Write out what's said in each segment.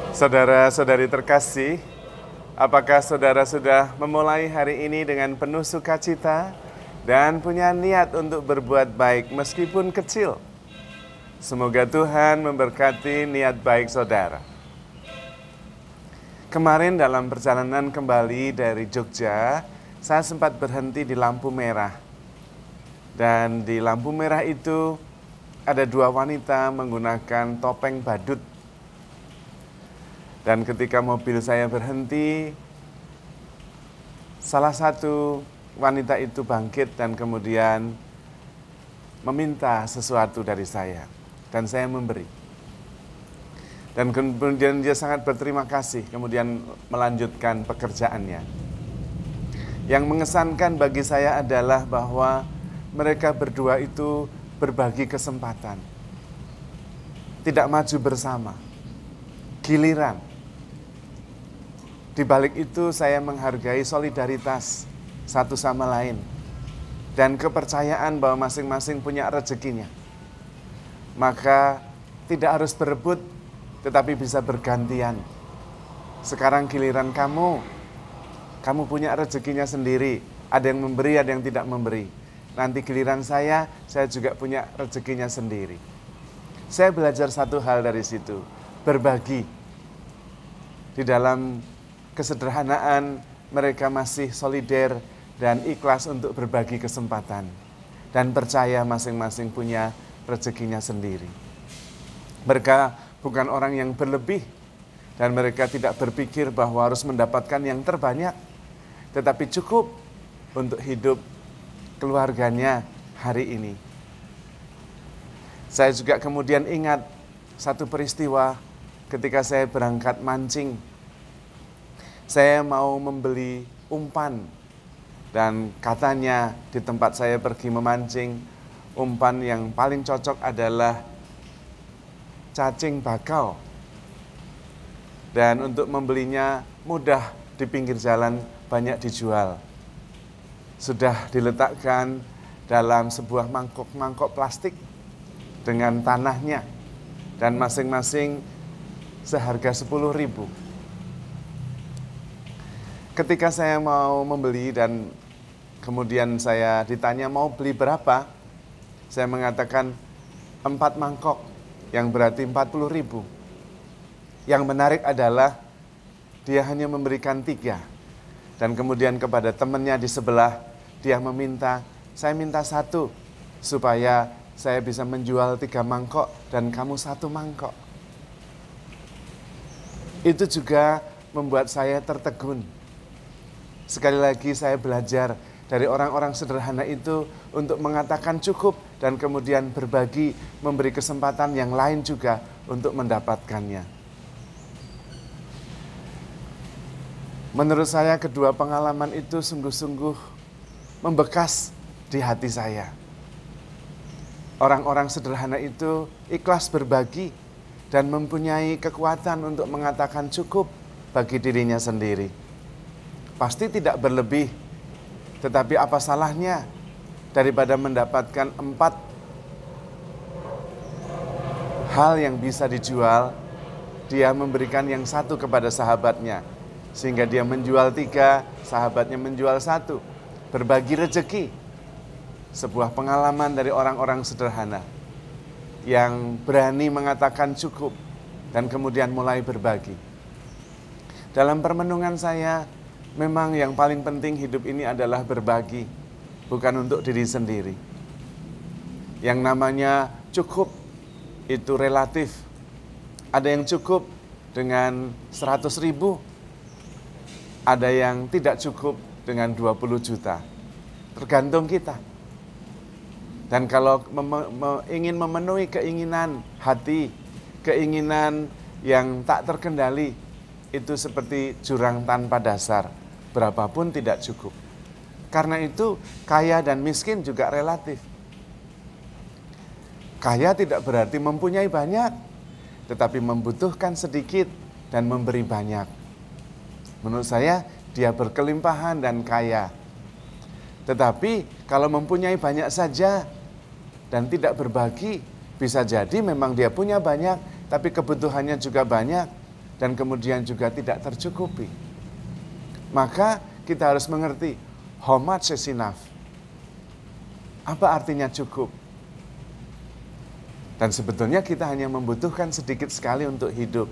Saudara-saudari terkasih, apakah saudara sudah memulai hari ini dengan penuh sukacita dan punya niat untuk berbuat baik meskipun kecil? Semoga Tuhan memberkati niat baik saudara. Kemarin dalam perjalanan kembali dari Jogja, saya sempat berhenti di lampu merah. Dan di lampu merah itu ada dua wanita menggunakan topeng badut. Dan ketika mobil saya berhenti, salah satu wanita itu bangkit dan kemudian meminta sesuatu dari saya. Dan saya memberi. Dan kemudian dia sangat berterima kasih, kemudian melanjutkan pekerjaannya. Yang mengesankan bagi saya adalah bahwa mereka berdua itu berbagi kesempatan. Tidak maju bersama. Giliran. Di balik itu saya menghargai solidaritas satu sama lain. Dan kepercayaan bahwa masing-masing punya rezekinya. Maka tidak harus berebut, tetapi bisa bergantian. Sekarang giliran kamu punya rezekinya sendiri. Ada yang memberi, ada yang tidak memberi. Nanti giliran saya juga punya rezekinya sendiri. Saya belajar satu hal dari situ, berbagi. Di dalam kesederhanaan, mereka masih solider dan ikhlas untuk berbagi kesempatan. Dan percaya masing-masing punya rezekinya sendiri. Mereka bukan orang yang berlebih, dan mereka tidak berpikir bahwa harus mendapatkan yang terbanyak, tetapi cukup untuk hidup keluarganya hari ini. Saya juga kemudian ingat satu peristiwa ketika saya berangkat mancing. Saya mau membeli umpan, dan katanya di tempat saya pergi memancing, umpan yang paling cocok adalah cacing bakau. Dan untuk membelinya mudah, di pinggir jalan banyak dijual. Sudah diletakkan dalam sebuah mangkok plastik dengan tanahnya. Dan masing-masing seharga 10.000. Ketika saya mau membeli dan kemudian saya ditanya mau beli berapa, saya mengatakan 4 mangkok. Yang berarti 40.000. Yang menarik adalah dia hanya memberikan 3. Dan kemudian kepada temannya di sebelah, dia meminta, saya minta 1 supaya saya bisa menjual 3 mangkok dan kamu 1 mangkok. Itu juga membuat saya tertegun. Sekali lagi saya belajar dari orang-orang sederhana itu untuk mengatakan cukup dan kemudian berbagi, memberi kesempatan yang lain juga untuk mendapatkannya. Menurut saya kedua pengalaman itu sungguh-sungguh membekas di hati saya. Orang-orang sederhana itu ikhlas berbagi dan mempunyai kekuatan untuk mengatakan cukup bagi dirinya sendiri. Pasti tidak berlebih, tetapi apa salahnya daripada mendapatkan 4 hal yang bisa dijual, dia memberikan yang 1 kepada sahabatnya. Sehingga dia menjual 3, sahabatnya menjual 1. Berbagi rezeki. Sebuah pengalaman dari orang-orang sederhana yang berani mengatakan cukup dan kemudian mulai berbagi. Dalam permenungan saya, memang yang paling penting hidup ini adalah berbagi, bukan untuk diri sendiri. Yang namanya cukup itu relatif. Ada yang cukup dengan 100.000, ada yang tidak cukup dengan 20 juta. Tergantung kita. Dan kalau ingin memenuhi keinginan hati, keinginan yang tak terkendali, itu seperti jurang tanpa dasar. Berapapun tidak cukup. Karena itu kaya dan miskin juga relatif. Kaya tidak berarti mempunyai banyak, tetapi membutuhkan sedikit dan memberi banyak. Menurut saya dia berkelimpahan dan kaya. Tetapi kalau mempunyai banyak saja dan tidak berbagi, bisa jadi memang dia punya banyak, tapi kebutuhannya juga banyak. dan kemudian juga tidak tercukupi. Maka kita harus mengerti, how much is enough? Apa artinya cukup? Dan sebetulnya kita hanya membutuhkan sedikit sekali untuk hidup.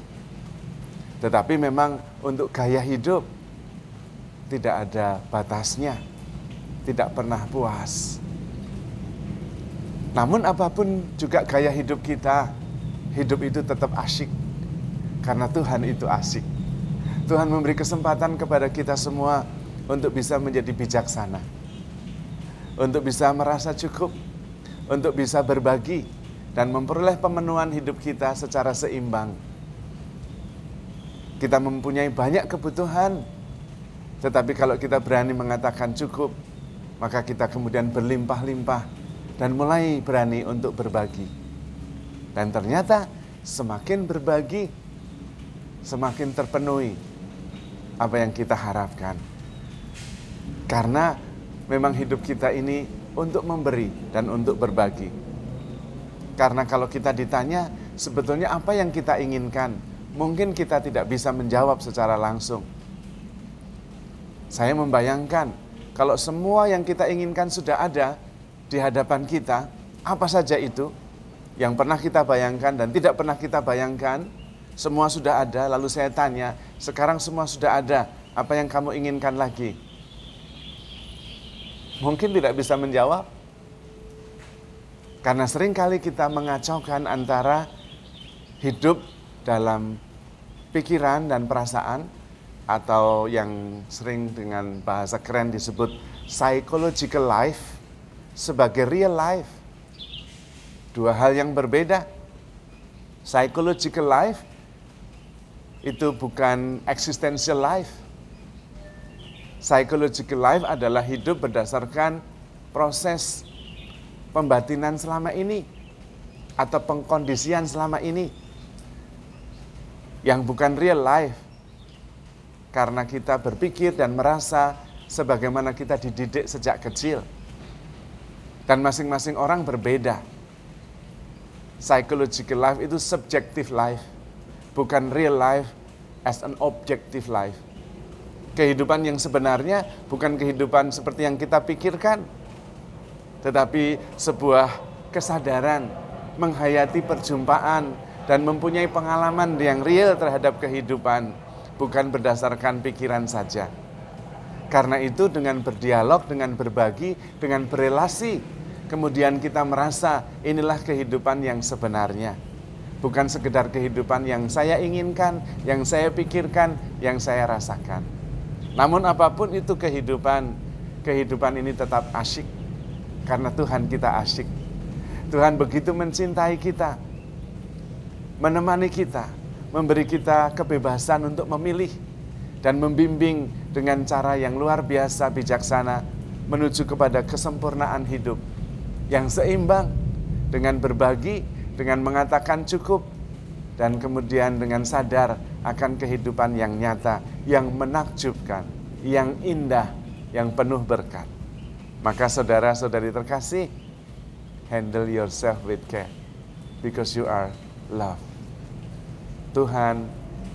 Tetapi memang untuk gaya hidup tidak ada batasnya, tidak pernah puas. Namun apapun juga gaya hidup kita, hidup itu tetap asyik. Karena Tuhan itu asyik. Tuhan memberi kesempatan kepada kita semua untuk bisa menjadi bijaksana. Untuk bisa merasa cukup, untuk bisa berbagi, dan memperoleh pemenuhan hidup kita secara seimbang. Kita mempunyai banyak kebutuhan, tetapi kalau kita berani mengatakan cukup, maka kita kemudian berlimpah-limpah dan mulai berani untuk berbagi. Dan ternyata semakin berbagi, semakin terpenuhi apa yang kita harapkan. Karena memang hidup kita ini untuk memberi dan untuk berbagi. Karena kalau kita ditanya sebetulnya apa yang kita inginkan, mungkin kita tidak bisa menjawab secara langsung. Saya membayangkan kalau semua yang kita inginkan sudah ada di hadapan kita, apa saja itu yang pernah kita bayangkan dan tidak pernah kita bayangkan, semua sudah ada. Lalu saya tanya, sekarang semua sudah ada, apa yang kamu inginkan lagi? Mungkin tidak bisa menjawab. Karena seringkali kita mengacaukan antara hidup dalam pikiran dan perasaan, atau yang sering dengan bahasa keren disebut psychological life, sebagai real life. Dua hal yang berbeda. Psychological life itu bukan existential life. Psychological life adalah hidup berdasarkan proses pembatinan selama ini atau pengkondisian selama ini, yang bukan real life. Karena kita berpikir dan merasa sebagaimana kita dididik sejak kecil. Dan masing-masing orang berbeda. Psychological life itu subjective life, bukan real life as an objective life. Kehidupan yang sebenarnya bukan kehidupan seperti yang kita pikirkan, tetapi sebuah kesadaran, menghayati perjumpaan, dan mempunyai pengalaman yang real terhadap kehidupan, bukan berdasarkan pikiran saja. Karena itu dengan berdialog, dengan berbagi, dengan berelasi, kemudian kita merasa inilah kehidupan yang sebenarnya. Bukan sekedar kehidupan yang saya inginkan, yang saya pikirkan, yang saya rasakan. Namun apapun itu kehidupan, kehidupan ini tetap asyik. Karena Tuhan kita asyik. Tuhan begitu mencintai kita, menemani kita, memberi kita kebebasan untuk memilih, dan membimbing dengan cara yang luar biasa bijaksana menuju kepada kesempurnaan hidup yang seimbang, dengan berbagi, dengan mengatakan cukup, dan kemudian dengan sadar akan kehidupan yang nyata, yang menakjubkan, yang indah, yang penuh berkat. Maka saudara-saudari terkasih, handle yourself with care, because you are loved. Tuhan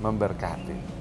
memberkati.